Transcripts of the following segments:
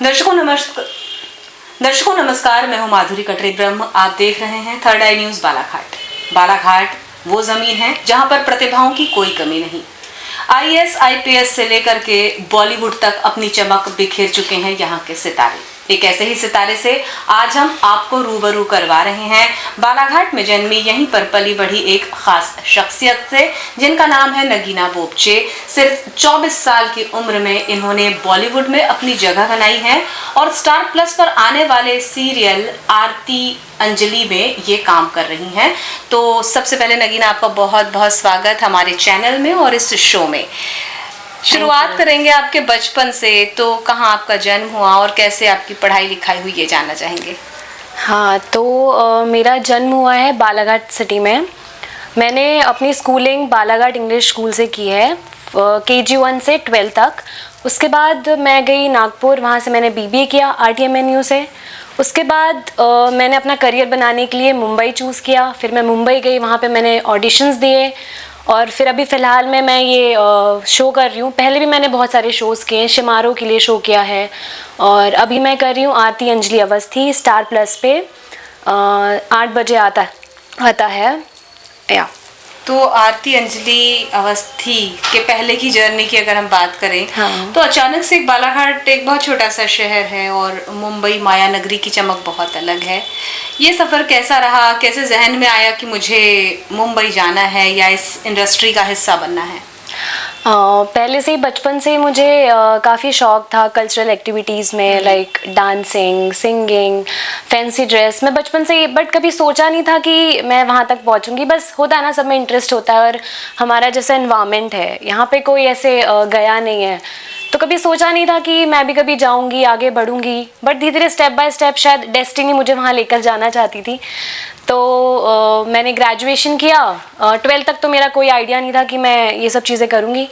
दर्शकों नमस्कार, मैं हूं माधुरी कटरे ब्रह्म। आप देख रहे हैं थर्ड आई न्यूज बालाघाट। बालाघाट वो जमीन है जहां पर प्रतिभाओं की कोई कमी नहीं। आईएएस आईपीएस से लेकर के बॉलीवुड तक अपनी चमक बिखेर चुके हैं यहाँ के सितारे। एक ऐसे ही सितारे से आज हम आपको रूबरू करवा रहे हैं बालाघाट में जन्मी, यहीं पर पली बढ़ी एक खास शख्सियत से, जिनका नाम है नगीना बोबचे। सिर्फ 24 साल की उम्र में इन्होंने बॉलीवुड में अपनी जगह बनाई है और स्टार प्लस पर आने वाले सीरियल आरती अंजलि में ये काम कर रही हैं। तो सबसे पहले नगीना, आपका बहुत बहुत स्वागत हमारे चैनल में और इस शो में। शुरुआत करेंगे आपके बचपन से, तो कहाँ आपका जन्म हुआ और कैसे आपकी पढ़ाई लिखाई हुई, ये जानना चाहेंगे। हाँ, तो मेरा जन्म हुआ है बालाघाट सिटी में। मैंने अपनी स्कूलिंग बालाघाट इंग्लिश स्कूल से की है, KG 1 से 12 तक। उसके बाद मैं गई नागपुर, वहाँ से मैंने BBA किया RTMNU से। उसके बाद मैंने अपना करियर बनाने के लिए मुंबई चूज़ किया। फिर मैं मुंबई गई, वहाँ पे मैंने ऑडिशंस दिए और फिर अभी फ़िलहाल में मैं ये शो कर रही हूँ। पहले भी मैंने बहुत सारे शोज़ किए हैं, शिमारो के लिए शो किया है और अभी मैं कर रही हूँ आरती अंजलि अवस्थी, स्टार प्लस पे 8 बजे आता है या। तो आरती अंजलि अवस्थी के पहले की जर्नी की अगर हम बात करें, हाँ। तो अचानक से बालाघाट एक बहुत छोटा सा शहर है और मुंबई माया नगरी की चमक बहुत अलग है। ये सफ़र कैसा रहा, कैसे जहन में आया कि मुझे मुंबई जाना है या इस इंडस्ट्री का हिस्सा बनना है? पहले से ही बचपन से ही मुझे काफ़ी शौक था कल्चरल एक्टिविटीज़ में, like dancing, singing, fancy dress. मैं बचपन से ही, बट कभी सोचा नहीं था कि मैं वहाँ तक पहुँचूँगी। बस होता है ना, सब में इंटरेस्ट होता है और हमारा जैसा एनवायरनमेंट है यहाँ पे, कोई ऐसे गया नहीं है, तो कभी सोचा नहीं था कि मैं भी कभी जाऊँगी, आगे बढ़ूँगी। बट धीरे धीरे स्टेप बाय स्टेप शायद डेस्टिनी मुझे वहाँ लेकर जाना चाहती थी। तो मैंने ग्रेजुएशन किया। 12 तक तो मेरा कोई आइडिया नहीं था कि मैं ये सब चीज़ें करूँगी।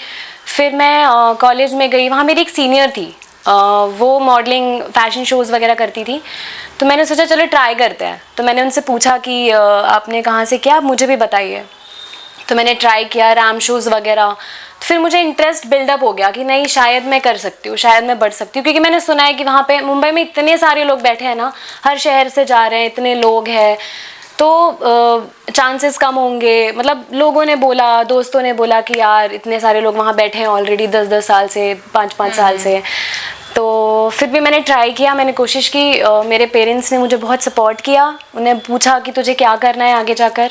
फिर मैं कॉलेज में गई, वहाँ मेरी एक सीनियर थी, वो मॉडलिंग फैशन शोज़ वगैरह करती थी। तो मैंने सोचा चलो ट्राई करते हैं। तो मैंने उनसे पूछा कि आपने कहाँ से किया, आप मुझे भी बताइए। तो मैंने ट्राई किया रैम शोज़ वगैरह। फिर मुझे इंटरेस्ट बिल्डअप हो गया कि नहीं, शायद मैं कर सकती हूँ, शायद मैं बढ़ सकती हूँ। क्योंकि मैंने सुना है कि वहाँ पे मुंबई में इतने सारे लोग बैठे हैं ना, हर शहर से जा रहे हैं, इतने लोग हैं, तो चांसेस कम होंगे। मतलब लोगों ने बोला, दोस्तों ने बोला कि यार इतने सारे लोग वहाँ बैठे हैं ऑलरेडी 10-10 साल से, 5-5 साल से। तो फिर भी मैंने ट्राई किया, मैंने कोशिश की। मेरे पेरेंट्स ने मुझे बहुत सपोर्ट किया। उन्हें पूछा कि तुझे क्या करना है आगे जाकर।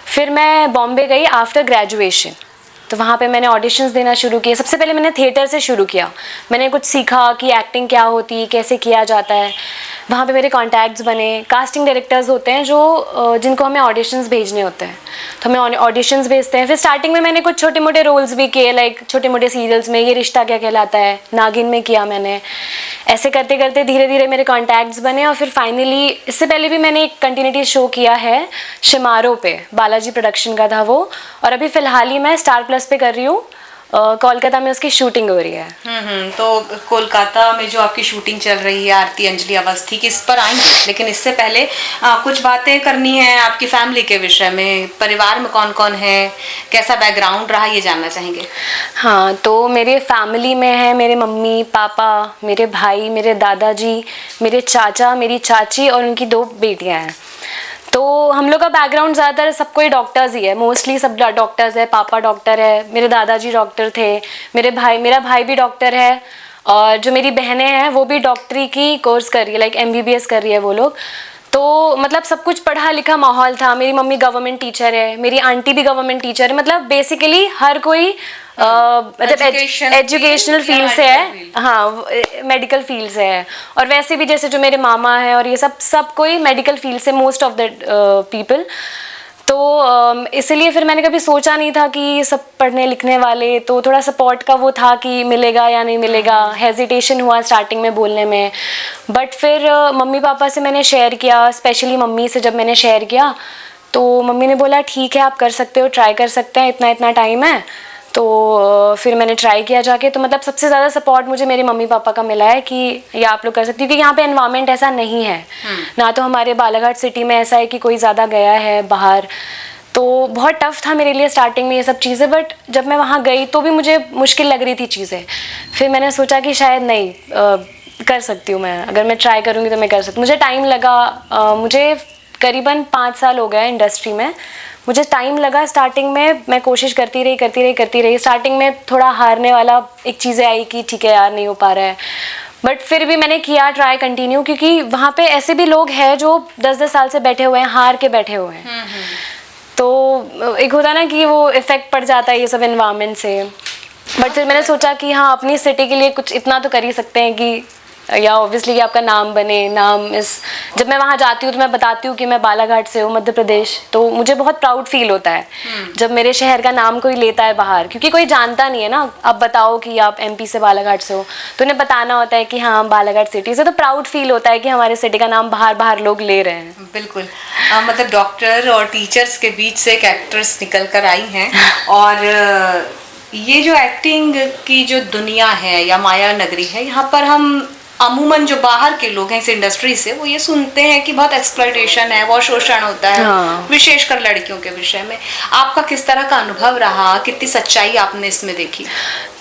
फिर मैं बॉम्बे गई आफ्टर ग्रेजुएशन। तो वहाँ पे मैंने ऑडिशंस देना शुरू किए। सबसे पहले मैंने थिएटर से शुरू किया। मैंने कुछ सीखा कि एक्टिंग क्या होती है, कैसे किया जाता है। वहाँ पे मेरे कॉन्टैक्ट्स बने। कास्टिंग डायरेक्टर्स होते हैं जो जिनको हमें ऑडिशंस भेजने होते हैं, तो हमें ऑडिशंस भेजते हैं। फिर स्टार्टिंग में मैंने कुछ छोटे मोटे रोल्स भी किए, लाइक छोटे मोटे सीरियल्स में, ये रिश्ता क्या कहलाता है, नागिन में किया मैंने। ऐसे करते करते धीरे धीरे मेरे कॉन्टैक्ट्स बने और फिर फाइनली, इससे पहले भी मैंने एक कंटिन्यूटी शो किया है शिमारो पे, बालाजी प्रोडक्शन का था वो। और अभी फ़िलहाल ही मैं स्टार प्लस पे कर रही हूँ, कोलकाता में उसकी शूटिंग हो रही है। तो कोलकाता में जो आपकी शूटिंग चल रही है आरती अंजलि अवस्थी की, इस पर आएंगे, लेकिन इससे पहले कुछ बातें करनी है आपकी फैमिली के विषय में। परिवार में कौन कौन है, कैसा बैकग्राउंड रहा, ये जानना चाहेंगे। हाँ, तो मेरे फैमिली में है मेरे मम्मी पापा, मेरे भाई, मेरे दादाजी, मेरे चाचा, मेरी चाची और उनकी 2 बेटियाँ हैं। तो हम लोग का बैकग्राउंड ज़्यादातर सबको ही डॉक्टर्स ही है, मोस्टली सब डॉक्टर्स है। पापा डॉक्टर है, मेरे दादाजी डॉक्टर थे, मेरा भाई भी डॉक्टर है और जो मेरी बहनें हैं वो भी डॉक्टरी की कोर्स कर रही है, लाइक MBBS कर रही है वो लोग। तो मतलब सब कुछ पढ़ा लिखा माहौल था। मेरी मम्मी गवर्नमेंट टीचर है, मेरी आंटी भी गवर्नमेंट टीचर है। मतलब बेसिकली हर कोई मतलब एजुकेशनल फील्ड से है, हाँ, मेडिकल फील्ड से है। और वैसे भी जैसे जो मेरे मामा है और ये सब कोई मेडिकल फील्ड से, मोस्ट ऑफ द पीपल। तो इसलिए फिर मैंने कभी सोचा नहीं था कि सब पढ़ने लिखने वाले, तो थोड़ा सपोर्ट का वो था कि मिलेगा या नहीं मिलेगा। हेजिटेशन हुआ स्टार्टिंग में बोलने में, बट फिर मम्मी पापा से मैंने शेयर किया, स्पेशली मम्मी से जब मैंने शेयर किया तो मम्मी ने बोला ठीक है, आप कर सकते हो, ट्राई कर सकते हैं, इतना इतना टाइम है। तो फिर मैंने ट्राई किया जाके। तो मतलब सबसे ज़्यादा सपोर्ट मुझे मेरे मम्मी पापा का मिला है कि ये आप लोग कर सकते हो, क्योंकि यहाँ पे एनवायरनमेंट ऐसा नहीं है ना। तो हमारे बालाघाट सिटी में ऐसा है कि कोई ज़्यादा गया है बाहर, तो बहुत टफ था मेरे लिए स्टार्टिंग में ये सब चीज़ें। बट जब मैं वहाँ गई तो भी मुझे मुश्किल लग रही थी चीज़ें। फिर मैंने सोचा कि शायद नहीं, कर सकती हूँ मैं, अगर मैं ट्राई करूँगी तो मैं कर सकती हूँ। मुझे टाइम लगा, मुझे करीबन 5 साल हो गए इंडस्ट्री में। मुझे टाइम लगा, स्टार्टिंग में मैं कोशिश करती रही। स्टार्टिंग में थोड़ा हारने वाला एक चीज़ें आई कि ठीक है यार, नहीं हो पा रहा है, बट फिर भी मैंने किया ट्राई कंटिन्यू, क्योंकि वहाँ पे ऐसे भी लोग हैं जो 10-10 साल से बैठे हुए हैं, हार के बैठे हुए हैं। तो एक होता है ना कि वो इफ़ेक्ट पड़ जाता है ये सब एनवायरनमेंट से। बट फिर मैंने सोचा कि हाँ, अपनी सिटी के लिए कुछ इतना तो कर ही सकते हैं कि या ऑब्वियसली कि आपका नाम बने। जब मैं वहाँ जाती हूँ तो मैं बताती हूँ कि मैं बालाघाट से हूँ, मध्य प्रदेश, तो मुझे बहुत प्राउड फील होता है जब मेरे शहर का नाम कोई लेता है बाहर, क्योंकि कोई जानता नहीं है ना। आप बताओ कि आप एमपी से बालाघाट से हो, तो उन्हें बताना होता है कि हाँ, हम बालाघाट सिटी से, तो प्राउड फील होता है कि हमारे सिटी का नाम बाहर लोग ले रहे हैं। बिल्कुल। मतलब डॉक्टर और टीचर्स के बीच से एक एक्ट्रेस निकल कर आई हैं, और ये जो एक्टिंग की जो दुनिया है या माया नगरी है, यहाँ पर हम अमूमन जो बाहर के लोग हैं इस इंडस्ट्री से, वो ये सुनते हैं कि बहुत एक्सप्लॉयटेशन है, बहुत शोषण होता है। हाँ। विशेषकर लड़कियों के विषय में आपका किस तरह का अनुभव रहा, कितनी सच्चाई आपने इसमें देखी?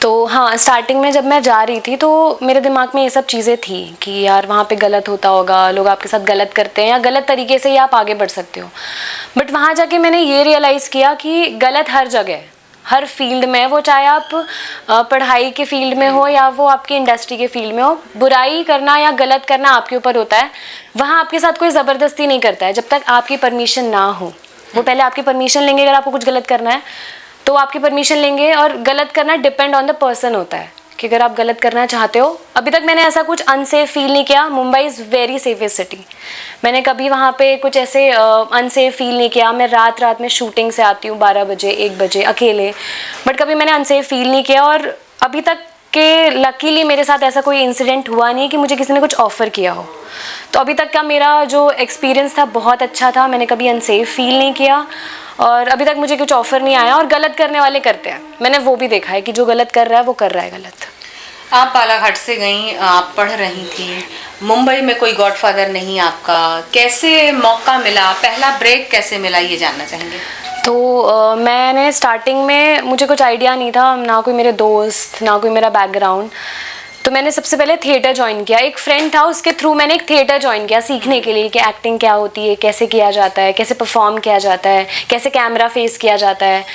तो हाँ, स्टार्टिंग में जब मैं जा रही थी तो मेरे दिमाग में ये सब चीज़ें थी कि यार वहाँ पे गलत होता होगा, लोग आपके साथ गलत करते हैं या गलत तरीके से ही आप आगे बढ़ सकते हो। बट वहाँ जाके मैंने ये रियलाइज़ किया कि गलत हर जगह, हर फील्ड में, वो चाहे आप पढ़ाई के फील्ड में हो या वो आपकी इंडस्ट्री के फील्ड में हो, बुराई करना या गलत करना आपके ऊपर होता है। वहाँ आपके साथ कोई ज़बरदस्ती नहीं करता है जब तक आपकी परमिशन ना हो। वो पहले आपकी परमिशन लेंगे, अगर आपको कुछ गलत करना है तो आपकी परमिशन लेंगे, और गलत करना डिपेंड ऑन द पर्सन होता है कि अगर आप गलत करना चाहते हो। अभी तक मैंने ऐसा कुछ अनसेफ फील नहीं किया। Mumbai is very safest city. मैंने कभी वहाँ पे कुछ ऐसे अनसेफ फील नहीं किया। मैं रात में शूटिंग से आती हूँ 12 बजे 1 बजे अकेले, बट कभी मैंने अनसेफ फील नहीं किया। और अभी तक के लकीली मेरे साथ ऐसा कोई इंसिडेंट हुआ नहीं कि मुझे किसी ने कुछ ऑफ़र किया हो। तो अभी तक का मेरा जो एक्सपीरियंस था बहुत अच्छा था। मैंने कभी अनसेफ फील नहीं किया और अभी तक मुझे कुछ ऑफ़र नहीं आया। और गलत करने वाले करते हैं, मैंने वो भी देखा है कि जो गलत कर रहा है वो कर रहा है गलत। आप बालाघाट से गई, आप पढ़ रही थी, मुंबई में कोई गॉडफादर नहीं आपका, कैसे मौका मिला, पहला ब्रेक कैसे मिला, ये जानना चाहेंगे? तो मैंने स्टार्टिंग में, मुझे कुछ आइडिया नहीं था, ना कोई मेरे दोस्त, ना कोई मेरा बैकग्राउंड। तो मैंने सबसे पहले थिएटर ज्वाइन किया। एक फ्रेंड था, उसके थ्रू मैंने एक थिएटर ज्वाइन किया सीखने के लिए कि एक्टिंग क्या होती है, कैसे किया जाता है, कैसे परफॉर्म किया जाता है, कैसे कैमरा फेस किया जाता है।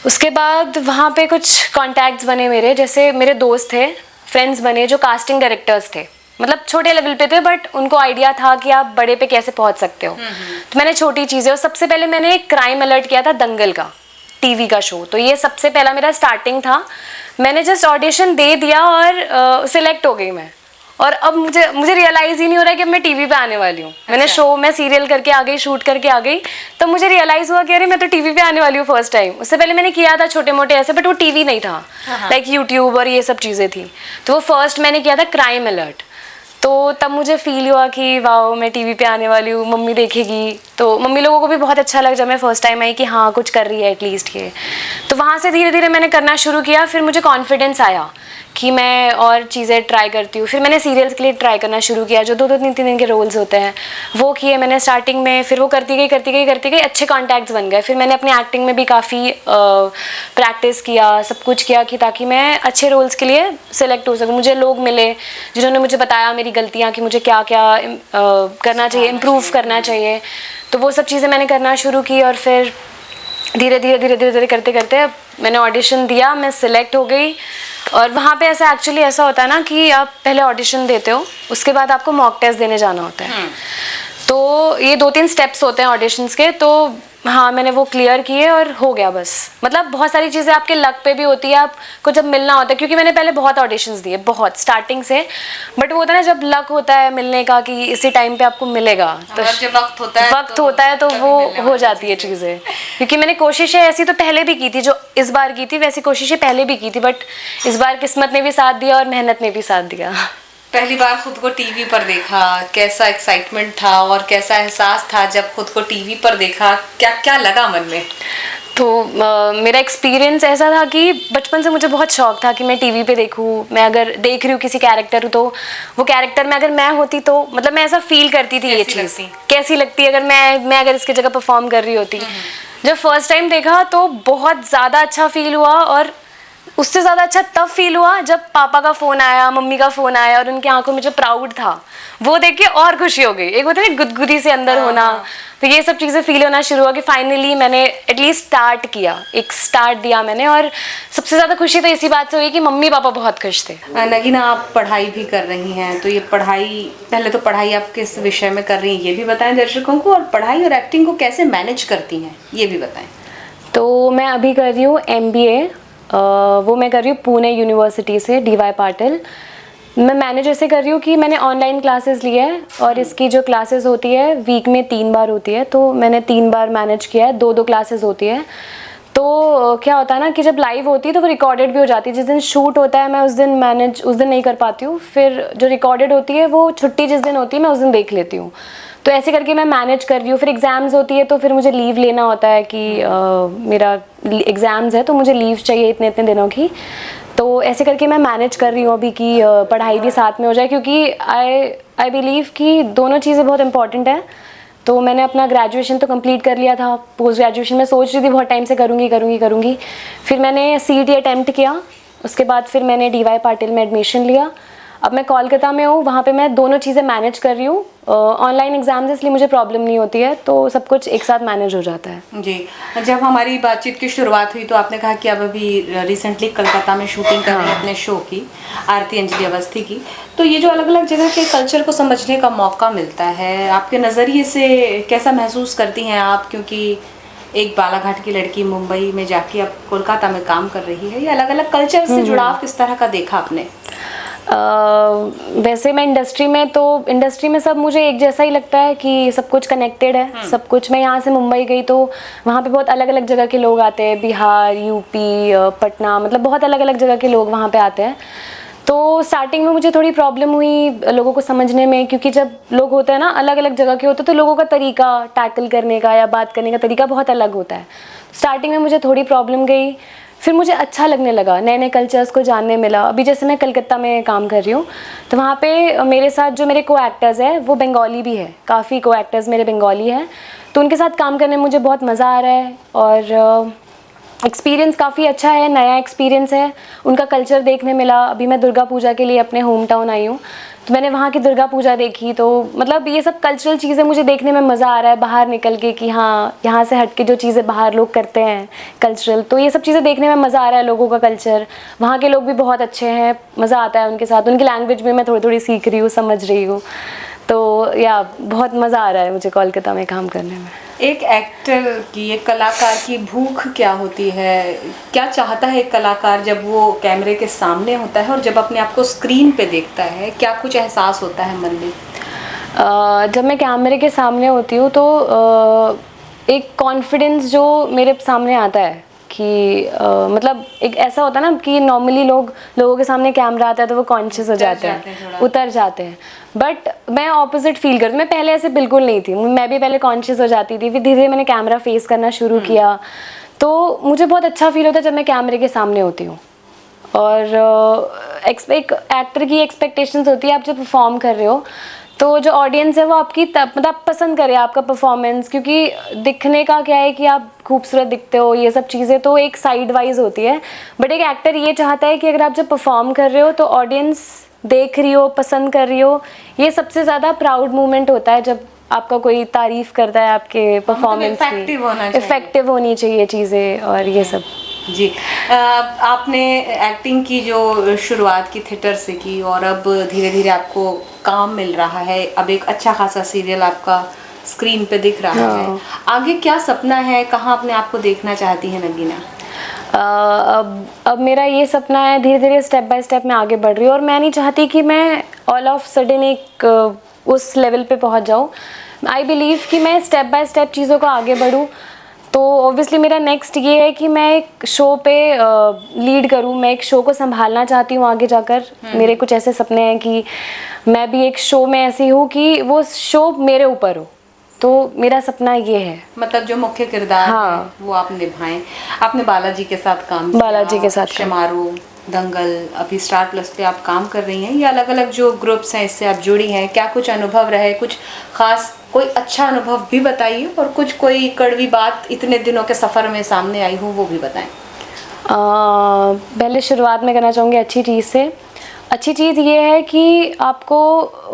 उसके बाद वहाँ पे कुछ कॉन्टैक्ट्स बने मेरे, जैसे मेरे दोस्त थे, फ्रेंड्स बने जो कास्टिंग डायरेक्टर्स थे, मतलब छोटे लेवल पे थे, बट उनको आइडिया था कि आप बड़े पे कैसे पहुँच सकते हो। तो मैंने छोटी चीज़ें, और सबसे पहले मैंने एक क्राइम अलर्ट किया था दंगल का, टीवी का शो। तो ये सबसे पहला मेरा स्टार्टिंग था। मैंने जस्ट ऑडिशन दे दिया और सिलेक्ट हो गई मैं। और अब मुझे रियलाइज़ ही नहीं हो रहा है कि अब मैं टीवी पे आने वाली हूँ। मैंने शो में सीरियल करके आ गई, शूट करके आ गई, तब मुझे रियलाइज़ हुआ कि अरे मैं तो टीवी पे आने वाली हूँ फर्स्ट टाइम। उससे पहले मैंने किया था छोटे मोटे ऐसे, बट वो टीवी नहीं था, लाइक यूट्यूब और ये सब चीज़ें थी। तो वो फर्स्ट मैंने किया था क्राइम अलर्ट। तो तब मुझे फील हुआ कि वाह, मैं टीवी पे आने वाली हूँ, मम्मी देखेगी। तो मम्मी लोगों को भी बहुत अच्छा लगा जब मैं फर्स्ट टाइम आई कि हाँ कुछ कर रही है एटलीस्ट ये। तो वहाँ से धीरे धीरे मैंने करना शुरू किया। फिर मुझे कॉन्फिडेंस आया कि मैं और चीज़ें ट्राई करती हूँ। फिर मैंने सीरियल्स के लिए ट्राई करना शुरू किया, जो 2-2 3-3 दिन के रोल्स होते हैं, वो किए मैंने स्टार्टिंग में। फिर वो करती गई, अच्छे कॉन्टैक्ट्स बन गए। फिर मैंने अपनी एक्टिंग में भी काफ़ी प्रैक्टिस किया, सब कुछ किया कि ताकि मैं अच्छे रोल्स के लिए सिलेक्ट हो सकूँ। मुझे लोग मिले जिन्होंने मुझे बताया मेरी गलतियाँ, कि मुझे क्या क्या करना चाहिए, इम्प्रूव करना चाहिए। तो वो सब चीज़ें मैंने करना शुरू की। और फिर धीरे धीरे करते करते मैंने ऑडिशन दिया, मैं सिलेक्ट हो गई। और वहाँ पे एक्चुअली ऐसा होता है ना कि आप पहले ऑडिशन देते हो, उसके बाद आपको मॉक टेस्ट देने जाना होता है। तो ये 2-3 स्टेप्स होते हैं ऑडिशंस के। तो हाँ, मैंने वो क्लियर किए और हो गया बस। मतलब बहुत सारी चीज़ें आपके लक पे भी होती है, आपको जब मिलना होता है, क्योंकि मैंने पहले बहुत ऑडिशंस दिए, बहुत स्टार्टिंग से। बट वो होता है ना जब लक होता है मिलने का कि इसी टाइम पे आपको मिलेगा, तो जब वक्त होता है तो वो हो जाती है चीज़ें। क्योंकि मैंने कोशिशें ऐसी तो पहले भी की थी, जो इस बार की थी वैसी कोशिशें पहले भी की थी, बट इस बार किस्मत ने भी साथ दिया और मेहनत ने भी साथ दिया। पहली बार खुद को टीवी पर देखा, कैसा एक्साइटमेंट था और कैसा एहसास था जब खुद को टीवी पर देखा, क्या क्या लगा मन में? तो मेरा एक्सपीरियंस ऐसा था कि बचपन से मुझे बहुत शौक था कि मैं टीवी पे देखूँ। मैं अगर देख रही हूँ किसी कैरेक्टर, तो वो कैरेक्टर में अगर मैं होती तो मतलब मैं ऐसा फील करती थी, ये चीज़ कैसी लगती है अगर मैं अगर इसकी जगह परफॉर्म कर रही होती। जब फर्स्ट टाइम देखा तो बहुत ज़्यादा अच्छा फील हुआ। और उससे ज़्यादा अच्छा तब फील हुआ जब पापा का फ़ोन आया, मम्मी का फ़ोन आया और उनकी आंखों में जो प्राउड था वो देख के और खुशी हो गई। एक होता है ना गुदगुदी से अंदर होना, तो ये सब चीज़ें फील होना शुरू हुआ कि फाइनली मैंने एटलीस्ट स्टार्ट किया, एक स्टार्ट दिया मैंने। और सबसे ज़्यादा खुशी तो इसी बात से हुई कि मम्मी पापा बहुत खुश थे। नगीना, आप पढ़ाई भी कर रही हैं, तो ये पढ़ाई, पहले तो पढ़ाई आप किस विषय में कर रही हैं ये भी बताएं दर्शकों को, और पढ़ाई और एक्टिंग को कैसे मैनेज करती हैं ये भी बताएं। तो मैं अभी कर रही हूँ MBA, वो मैं कर रही हूँ पुणे यूनिवर्सिटी से, DY पाटिल। मैं मैनेज ऐसे कर रही हूँ कि मैंने ऑनलाइन क्लासेस ली है और इसकी जो क्लासेस होती है वीक में 3 बार होती है, तो मैंने 3 बार मैनेज किया है, 2-2 क्लासेस होती है। तो क्या होता है ना कि जब लाइव होती है तो वो रिकॉर्डेड भी हो जाती है। जिस दिन शूट होता है मैं उस दिन नहीं कर पाती हूँ, फिर जो रिकॉर्डेड होती है वो छुट्टी जिस दिन होती है मैं उस दिन देख लेती हूँ। तो ऐसे करके मैं मैनेज कर रही हूँ। फिर एग्ज़ाम्स होती है तो फिर मुझे लीव लेना होता है कि मेरा एग्ज़ाम्स है तो मुझे लीव चाहिए इतने इतने दिनों की। तो ऐसे करके मैं मैनेज कर रही हूँ अभी कि पढ़ाई भी साथ में हो जाए, क्योंकि आई बिलीव कि दोनों चीज़ें बहुत इंपॉर्टेंट है। तो मैंने अपना ग्रेजुएशन तो कंप्लीट कर लिया था, पोस्ट ग्रेजुएशन में सोच रही थी बहुत टाइम से करूँगी। फिर मैंने CET अटैम्प्ट किया, उसके बाद फिर मैंने DY पाटिल में एडमिशन लिया। अब मैं कोलकाता में हूँ, वहाँ पे मैं दोनों चीज़ें मैनेज कर रही हूँ। ऑनलाइन एग्जाम्स इसलिए मुझे प्रॉब्लम नहीं होती है, तो सब कुछ एक साथ मैनेज हो जाता है। जी, जब हमारी बातचीत की शुरुआत हुई तो आपने कहा कि आप अभी रिसेंटली कोलकाता में शूटिंग कर रहे हैं अपने शो की, आरती अंजलि अवस्थी की। तो ये जो अलग अलग जगह के कल्चर को समझने का मौका मिलता है, आपके नज़रिए से कैसा महसूस करती हैं आप? क्योंकि एक बालाघाट की लड़की मुंबई में जाके अब कोलकाता में काम कर रही है, ये अलग अलग कल्चर से जुड़ाव किस तरह का देखा आपने? वैसे मैं इंडस्ट्री में सब मुझे एक जैसा ही लगता है कि सब कुछ कनेक्टेड है, सब कुछ। मैं यहाँ से मुंबई गई तो वहाँ पे बहुत अलग अलग जगह के लोग आते हैं, बिहार, यूपी, पटना, मतलब बहुत अलग अलग जगह के लोग वहाँ पे आते हैं। तो स्टार्टिंग में मुझे थोड़ी प्रॉब्लम हुई लोगों को समझने में, क्योंकि जब लोग होते हैं ना अलग अलग जगह के होते हैं तो लोगों का तरीका टैकल करने का या बात करने का तरीका बहुत अलग होता है। स्टार्टिंग में मुझे थोड़ी प्रॉब्लम गई, फिर मुझे अच्छा लगने लगा, नए नए कल्चर्स को जानने मिला। अभी जैसे मैं कलकत्ता में काम कर रही हूँ तो वहाँ पे मेरे साथ जो मेरे को एक्टर्स हैं वो बंगाली भी है, काफ़ी को एक्टर्स मेरे बंगाली हैं, तो उनके साथ काम करने में मुझे बहुत मज़ा आ रहा है और एक्सपीरियंस काफ़ी अच्छा है, नया एक्सपीरियंस है। उनका कल्चर देखने मिला। अभी मैं दुर्गा पूजा के लिए अपने होम टाउन आई हूँ तो मैंने वहाँ की दुर्गा पूजा देखी, तो मतलब ये सब कल्चरल चीज़ें मुझे देखने में मज़ा आ रहा है बाहर निकल के, कि हाँ यहाँ से हट के जो चीज़ें बाहर लोग करते हैं कल्चरल, तो ये सब चीज़ें देखने में मज़ा आ रहा है। लोगों का कल्चर, वहाँ के लोग भी बहुत अच्छे हैं, मज़ा आता है उनके साथ। उनकी लैंग्वेज भी मैं थोड़ी थोड़ी सीख रही हूँ, समझ रही हूँ, तो या बहुत मज़ा आ रहा है मुझे कोलकाता में काम करने में। एक एक्टर की, एक कलाकार की भूख क्या होती है? क्या चाहता है एक कलाकार जब वो कैमरे के सामने होता है और जब अपने आप को स्क्रीन पे देखता है? क्या कुछ एहसास होता है मन में? जब मैं कैमरे के सामने होती हूँ तो एक कॉन्फिडेंस जो मेरे सामने आता है कि मतलब एक ऐसा होता है ना कि नॉर्मली लोगों के सामने कैमरा आता है तो वो कॉन्शियस हो जाते हैं, उतर जाते हैं, बट मैं ऑपोजिट फील करती हूँ। मैं पहले ऐसे बिल्कुल नहीं थी, मैं भी पहले कॉन्शियस हो जाती थी, फिर धीरे धीरे मैंने कैमरा फेस करना शुरू किया, तो मुझे बहुत अच्छा फील होता है जब मैं कैमरे के सामने होती हूँ। और एक एक्टर की एक्सपेक्टेशंस होती है, आप जब परफॉर्म कर रहे हो तो जो ऑडियंस है वो आपकी मतलब पसंद करे आपका परफॉर्मेंस, क्योंकि दिखने का क्या है कि आप खूबसूरत दिखते हो, ये सब चीज़ें तो एक साइड वाइज होती है, बट एक एक्टर ये चाहता है कि अगर आप जब परफॉर्म कर रहे हो तो ऑडियंस देख रही हो, पसंद कर रही हो। ये सबसे ज़्यादा प्राउड मोमेंट होता है जब आपका कोई तारीफ़ करता है आपके परफॉर्मेंस की, इफेक्टिव होनी चाहिए चीज़ें और ये सब। जी, आपने एक्टिंग की जो शुरुआत की थिएटर से की और अब धीरे धीरे आपको काम मिल रहा है, अब एक अच्छा खासा सीरियल आपका स्क्रीन पे दिख रहा है, आगे क्या सपना है, कहाँ अपने आप को देखना चाहती है नगीना? अब मेरा ये सपना है, धीरे धीरे स्टेप बाय स्टेप मैं आगे बढ़ रही हूँ और मैं नहीं चाहती कि मैं ऑल ऑफ सडन एक उस लेवल पे पहुँच जाऊँ। आई बिलीव कि मैं स्टेप बाय स्टेप चीज़ों को आगे बढ़ूँ। तो ऑब्वियसली मेरा नेक्स्ट ये है कि मैं एक शो पे लीड करूँ, मैं एक शो को संभालना चाहती हूँ आगे जाकर। मेरे कुछ ऐसे सपने हैं कि मैं भी एक शो में ऐसी हूँ कि वो शो मेरे ऊपर हो, तो मेरा सपना ये है। मतलब जो मुख्य किरदार है वो आप निभाएं। आपने बालाजी के साथ काम किया, बालाजी के साथ शमारू, दंगल, अभी स्टार प्लस पे आप काम कर रही हैं, ये अलग अलग जो ग्रुप्स हैं इससे आप जुड़ी हैं, क्या कुछ अनुभव रहे, कुछ खास कोई अच्छा अनुभव भी बताइए और कुछ कोई कड़वी बात इतने दिनों के सफ़र में सामने आई हो वो भी बताएं। पहले शुरुआत में करना चाहूँगी अच्छी चीज़ से। अच्छी चीज़ ये है कि आपको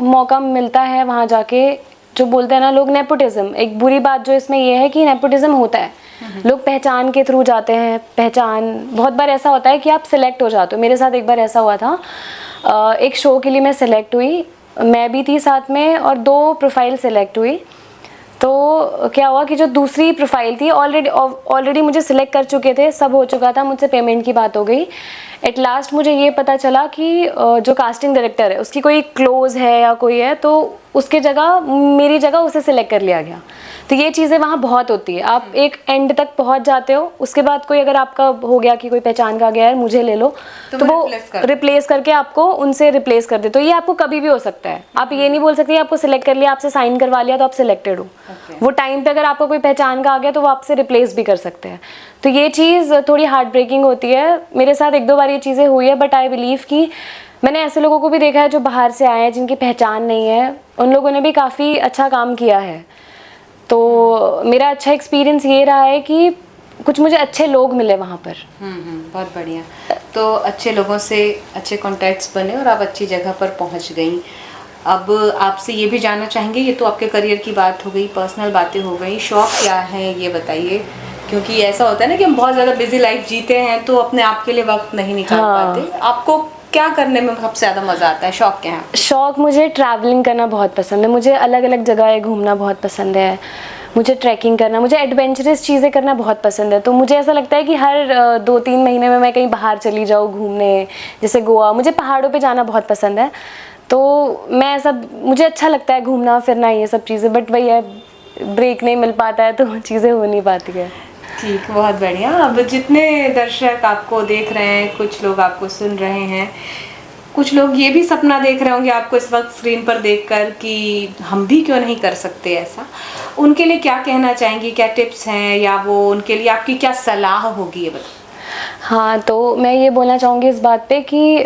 मौका मिलता है वहाँ जाके, जो बोलते हैं ना लोग नेपोटिज्म, एक बुरी बात जो इसमें ये है कि नेपोटिज्म होता है, लोग पहचान के थ्रू जाते हैं। पहचान बहुत बार ऐसा होता है कि आप सिलेक्ट हो जाते हो। मेरे साथ एक बार ऐसा हुआ था, एक शो के लिए मैं सिलेक्ट हुई, मैं भी थी साथ में और 2 प्रोफाइल सिलेक्ट हुई। तो क्या हुआ कि जो दूसरी प्रोफाइल थी ऑलरेडी मुझे सिलेक्ट कर चुके थे, सब हो चुका था, मुझसे पेमेंट की बात हो गई। एट लास्ट मुझे ये पता चला कि जो कास्टिंग डायरेक्टर है उसकी कोई क्लोज है या कोई है, तो उसके जगह मेरी जगह उसे सिलेक्ट कर लिया गया। तो ये चीज़ें वहाँ बहुत होती है। आप एक एंड तक पहुँच जाते हो, उसके बाद कोई अगर आपका हो गया कि कोई पहचान का गया है मुझे ले लो, तो वो रिप्लेस करके आपको उनसे रिप्लेस कर दे। तो ये आपको कभी भी हो सकता है। आप ये नहीं बोल सकते आपको सिलेक्ट कर लिया, आपसे साइन करवा लिया तो आप सिलेक्टेड हो। वो टाइम पे अगर आपको कोई पहचान का आ गया तो वो आपसे रिप्लेस भी कर सकते हैं। तो ये चीज़ थोड़ी हार्ट ब्रेकिंग होती है। मेरे साथ 1-2 बार ये चीज़ें हुई है, बट आई बिलीव कि मैंने ऐसे लोगों को भी देखा है जो बाहर से आए हैं, जिनकी पहचान नहीं है, उन लोगों ने भी काफ़ी अच्छा काम किया है। तो मेरा अच्छा एक्सपीरियंस ये रहा है कि कुछ मुझे अच्छे लोग मिले वहाँ पर। बहुत बढ़िया। तो अच्छे लोगों से अच्छे कॉन्टैक्ट्स बने और आप अच्छी जगह पर पहुँच गई। अब आपसे ये भी जानना चाहेंगे, ये तो आपके करियर की बात हो गई, पर्सनल बातें हो गई, शौक क्या है ये बताइए, क्योंकि ऐसा होता है ना कि हम बहुत ज़्यादा बिजी लाइफ जीते हैं तो अपने आप के लिए वक्त नहीं निकाल पाते। आपको क्या करने में सबसे ज़्यादा मज़ा आता है, शौक क्या है? शौक, मुझे ट्रैवलिंग करना बहुत पसंद है, मुझे अलग अलग जगह घूमना बहुत पसंद है, मुझे ट्रैकिंग करना, मुझे एडवेंचरस चीज़ें करना बहुत पसंद है। तो मुझे ऐसा लगता है कि हर 2-3 महीने में मैं कहीं बाहर चली जाऊँ घूमने, जैसे गोवा। मुझे पहाड़ों पे जाना बहुत पसंद है, तो मैं सब मुझे अच्छा लगता है घूमना फिरना ये सब चीज़ें, बट वही है ब्रेक नहीं मिल पाता है तो चीज़ें हो नहीं पाती है। ठीक, बहुत बढ़िया। अब जितने दर्शक आपको देख रहे हैं, कुछ लोग आपको सुन रहे हैं, कुछ लोग ये भी सपना देख रहे होंगे आपको इस वक्त स्क्रीन पर देखकर कि हम भी क्यों नहीं कर सकते ऐसा, उनके लिए क्या कहना चाहेंगी, क्या टिप्स हैं, या वो उनके लिए आपकी क्या सलाह होगी ये बताइए? हाँ, तो मैं ये बोलना चाहूँगी इस बात पे कि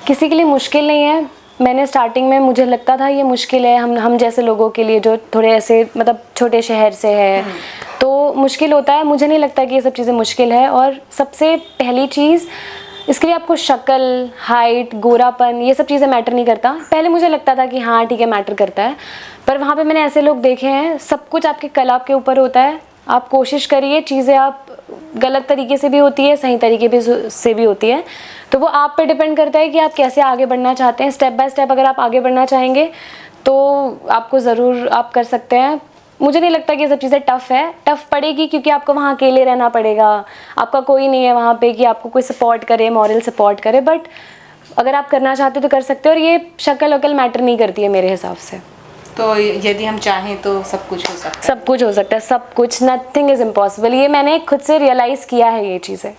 किसी के लिए मुश्किल नहीं है। मैंने स्टार्टिंग में मुझे लगता था ये मुश्किल है, हम जैसे लोगों के लिए जो थोड़े ऐसे मतलब छोटे शहर से है तो मुश्किल होता है। मुझे नहीं लगता कि ये सब चीज़ें मुश्किल है। और सबसे पहली चीज़, इसके लिए आपको शक्ल, हाइट, गोरापन ये सब चीज़ें मैटर नहीं करता। पहले मुझे लगता था कि हाँ ठीक है मैटर करता है, पर वहाँ पे मैंने ऐसे लोग देखे हैं, सब कुछ आपके कला के ऊपर होता है। आप कोशिश करिए, चीज़ें आप गलत तरीके से भी होती है, सही तरीके से भी होती है, तो वो आप पे डिपेंड करता है कि आप कैसे आगे बढ़ना चाहते हैं। स्टेप बाय स्टेप अगर आप आगे बढ़ना चाहेंगे तो आपको ज़रूर आप कर सकते हैं। मुझे नहीं लगता कि ये सब चीज़ें टफ़ पड़ेगी, क्योंकि आपको वहाँ अकेले रहना पड़ेगा, आपका कोई नहीं है वहाँ पे कि आपको कोई सपोर्ट करे, मॉरल सपोर्ट करे। बट अगर आप करना चाहते हो तो कर सकते हो, और ये शक्ल वकल मैटर नहीं करती है मेरे हिसाब से। तो यदि हम चाहें तो सब कुछ हो सकता है? सब कुछ हो सकता है, सब कुछ, नथिंग इज़ इम्पॉसिबल। ये मैंने खुद से रियलाइज़ किया है ये चीज़ें।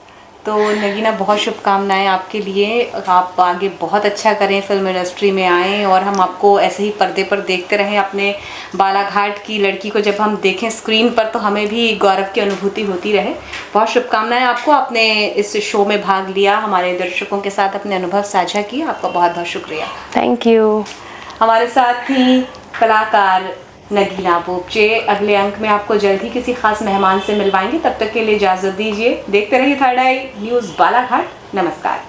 तो नगीना, बहुत शुभकामनाएं आपके लिए, आप आगे बहुत अच्छा करें, फिल्म इंडस्ट्री में आएँ और हम आपको ऐसे ही पर्दे पर देखते रहें। अपने बालाघाट की लड़की को जब हम देखें स्क्रीन पर तो हमें भी गौरव की अनुभूति होती रहे। बहुत शुभकामनाएं आपको, आपने इस शो में भाग लिया, हमारे दर्शकों के साथ अपने अनुभव साझा किए, आपका बहुत बहुत शुक्रिया। Thank you. हमारे साथ थी कलाकार नगीना बोपचे। अगले अंक में आपको जल्द ही किसी खास मेहमान से मिलवाएंगे, तब तक के लिए इजाजत दीजिए। देखते रहिए थर्ड आई न्यूज़ बालाघाट। नमस्कार।